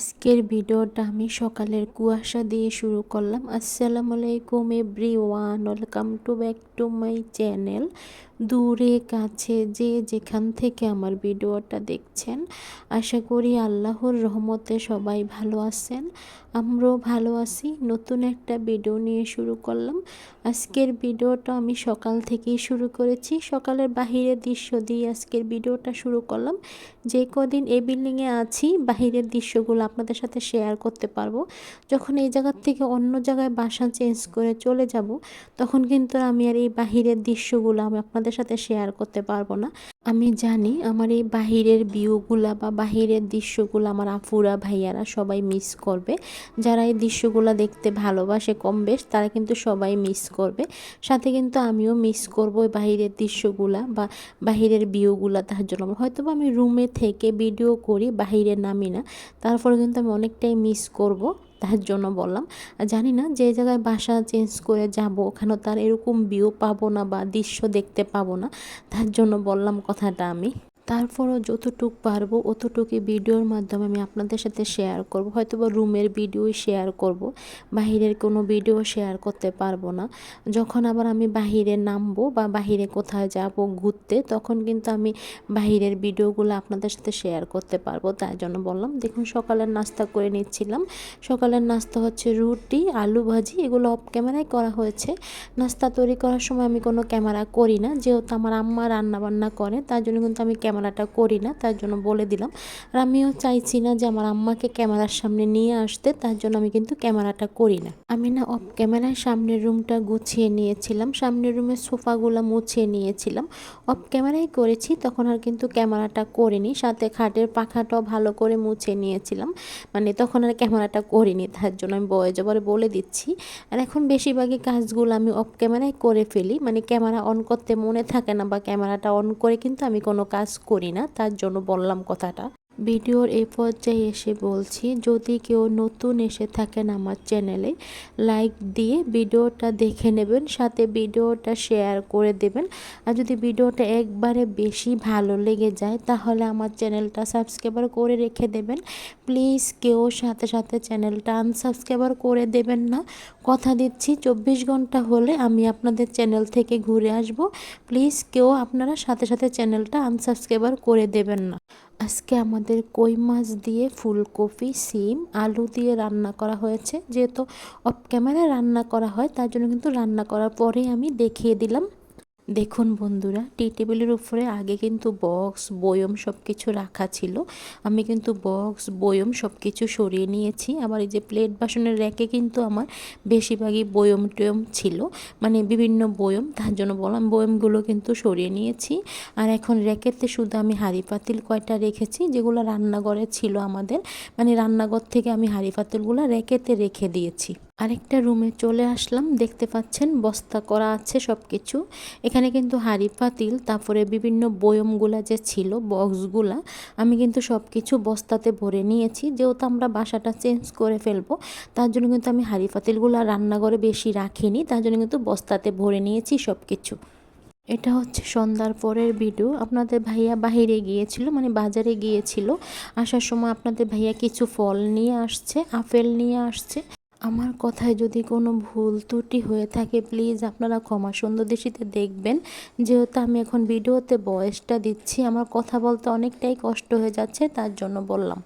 আজকের ভিডিওটা আমি সকালের কুয়াশা দিয়ে শুরু করলাম। আসসালামু আলাইকুম everyone, welcome to back to my channel. দূরে কাছে যে যেখান থেকে আমার ভিডিওটা দেখছেন, আশা করি আল্লাহর রহমতে সবাই ভালো আছেন, আমরাও ভালো আছি। নতুন একটা ভিডিও নিয়ে শুরু করলাম। আজকের ভিডিওটা আমি সকাল থেকেই শুরু করেছি, সকালের বাহিরের দৃশ্য দিয়ে আজকের ভিডিওটা শুরু করলাম। যে কদিন এই বিল্ডিংয়ে আছি বাহিরের দৃশ্যগুলো আপনাদের সাথে শেয়ার করতে পারবো। যখন এই জায়গার থেকে অন্য জায়গায় বাসা চেঞ্জ করে চলে যাব, তখন কিন্তু আমি আর এই বাহিরের দৃশ্যগুলো আমি আপনাদের সাথে শেয়ার করতে পারবো না। আমি জানি আমার এই বাহিরের ভিউগুলা বা বাহিরের দৃশ্যগুলো আমার আফুরা ভাইয়ারা সবাই মিস করবে। যারা এই দৃশ্যগুলো দেখতে ভালোবাসে কম বেশ, তারা কিন্তু সবাই মিস করবে। সাথে কিন্তু আমিও মিস করব এই বাহিরের দৃশ্যগুলা বা বাহিরের ভিউগুলা। তার জন্য হয়তো আমি রুমে থেকে ভিডিও করি, বাহিরে নামি না, তারপরে কিন্তু আমি অনেকটাই মিস করব। তার জন্য বললাম, জানি না যে জায়গায় বাসা চেঞ্জ করে যাব ওখানে তার এরকম ভিউ পাবো না বা দৃশ্য দেখতে পাবো না। তার জন্য বললাম কথাটা আমি। তারপরও যতটুকু পারবো অতটুকুই ভিডিওর মাধ্যমে আমি আপনাদের সাথে শেয়ার করব। হয়তো বা রুমের ভিডিওই শেয়ার করব, বাহিরের কোনো ভিডিও শেয়ার করতে পারবো না। যখন আবার আমি বাহিরে নামবো বা বাহিরে কোথায় যাব ঘুরতে, তখন কিন্তু আমি বাহিরের ভিডিওগুলো আপনাদের সাথে শেয়ার করতে পারবো। তাই জন্য বললাম। দেখুন, সকালের নাস্তা করে নিচ্ছিলাম। সকালের নাস্তা হচ্ছে রুটি, আলু ভাজি, এগুলো অফ ক্যামেরায় করা হয়েছে। নাস্তা তৈরি করার সময় আমি কোনো ক্যামেরা করি না, যেহেতু আমার আম্মা রান্না বান্না করে, তার জন্য কিন্তু আমি ক্যামেরাটা করি না, তার জন্য বলে দিলাম। আর আমিও চাইছি না যে আমার আম্মাকে ক্যামেরার সামনে নিয়ে আসতে, তার জন্য আমি কিন্তু ক্যামেরাটা করি না। আমি না অফ ক্যামেরায় সামনের রুমটা গুছিয়ে নিয়েছিলাম, সামনের রুমের সোফাগুলো মুছিয়ে নিয়েছিলাম, অফ ক্যামেরাই করেছি, তখন আর কিন্তু ক্যামেরাটা করিনি। সাথে খাটের পাখাটাও ভালো করে মুছে নিয়েছিলাম, মানে তখন আর ক্যামেরাটা করিনি। তার জন্য আমি বয়ে বলে দিচ্ছি। আর এখন বেশিরভাগই কাজগুলো আমি অফ ক্যামেরায় করে ফেলি, মানে ক্যামেরা অন করতে মনে থাকে না বা ক্যামেরাটা অন করে কিন্তু আমি কোনো কাজ করি না। তার জন্য বললাম কথাটা। ভিডিওর এই পর্যায়ে এসে বলছি, যদি কেউ নতুন এসে থাকেন আমার চ্যানেলে, লাইক দিয়ে ভিডিওটা দেখে নেবেন, সাথে ভিডিওটা শেয়ার করে দেবেন। আর যদি ভিডিওটা একবারে বেশি ভালো লেগে যায়, তাহলে আমার চ্যানেলটা সাবস্ক্রাইবার করে রেখে দেবেন। প্লিজ কেউ সাথে সাথে চ্যানেলটা আনসাবস্ক্রাইবার করে দেবেন না। কথা দিচ্ছি 24 ঘন্টা হলে আমি আপনাদের চ্যানেল থেকে ঘুরে আসব। প্লিজ কেউ আপনারা সাথে সাথে চ্যানেলটা আনসাবস্ক্রাইবার করে দেবেন না। আজকে আমাদের কই মাছ দিয়ে ফুলকপি, সিম, আলু দিয়ে রান্না করা হয়েছে। যেহেতু অফ ক্যামেরায় রান্না করা হয়, তার জন্য কিন্তু রান্না করার পরেই আমি দেখিয়ে দিলাম। দেখুন বন্ধুরা, টি টেবিলের উপরে আগে কিন্তু বক্স বয়ম সব কিছু রাখা ছিল। আমি কিন্তু বক্স বয়ম সব কিছু সরিয়ে নিয়েছি। আবার এই যে প্লেট বাসনের র্যাকে কিন্তু আমার বেশিরভাগই বয়ম টয়ম ছিল, মানে বিভিন্ন বয়ম। তার জন্য বললাম বয়মগুলো কিন্তু সরিয়ে নিয়েছি। আর এখন র্যাকেতে শুধু আমি হাঁড়ি পাতিল কয়টা রেখেছি, যেগুলো রান্নাঘরে ছিল আমাদের, মানে রান্নাঘর থেকে আমি হাঁড়ি পাতিলগুলো র্যাকেতে রেখে দিয়েছি। আরেকটা রুমে চলে আসলাম, দেখতে পাচ্ছেন বস্তা করা আছে সব কিছু। এখানে কিন্তু হাঁড়ি পাতিল, তারপরে বিভিন্ন বয়মগুলা যে ছিল, বক্সগুলা, আমি কিন্তু সব কিছু বস্তাতে ভরে নিয়েছি। যেহেতু আমরা বাসাটা চেঞ্জ করে ফেলবো, তার জন্য কিন্তু আমি হাঁড়ি পাতিলগুলা রান্নাঘরে বেশি রাখিনি, তার জন্য কিন্তু বস্তাতে ভরে নিয়েছি সব কিছু। এটা হচ্ছে সন্ধ্যার পরের ভিডিও। আপনাদের ভাইয়া বাহিরে গিয়েছিল, মানে বাজারে গিয়েছিল। আসার সময় আপনাদের ভাইয়া কিছু ফল নিয়ে আসছে, আপেল নিয়ে আসছে। আমার কথায় যদি কোনো ভুল ত্রুটি হয়ে থাকে, প্লিজ আপনারা ক্ষমা সুন্দর দৃষ্টিতে দেখবেন। যেহেতু আমি এখন ভিডিওতে ভয়েসটা দিচ্ছি, আমার কথা বলতে অনেকটাই কষ্ট হয়ে যাচ্ছে, তার জন্য বললাম।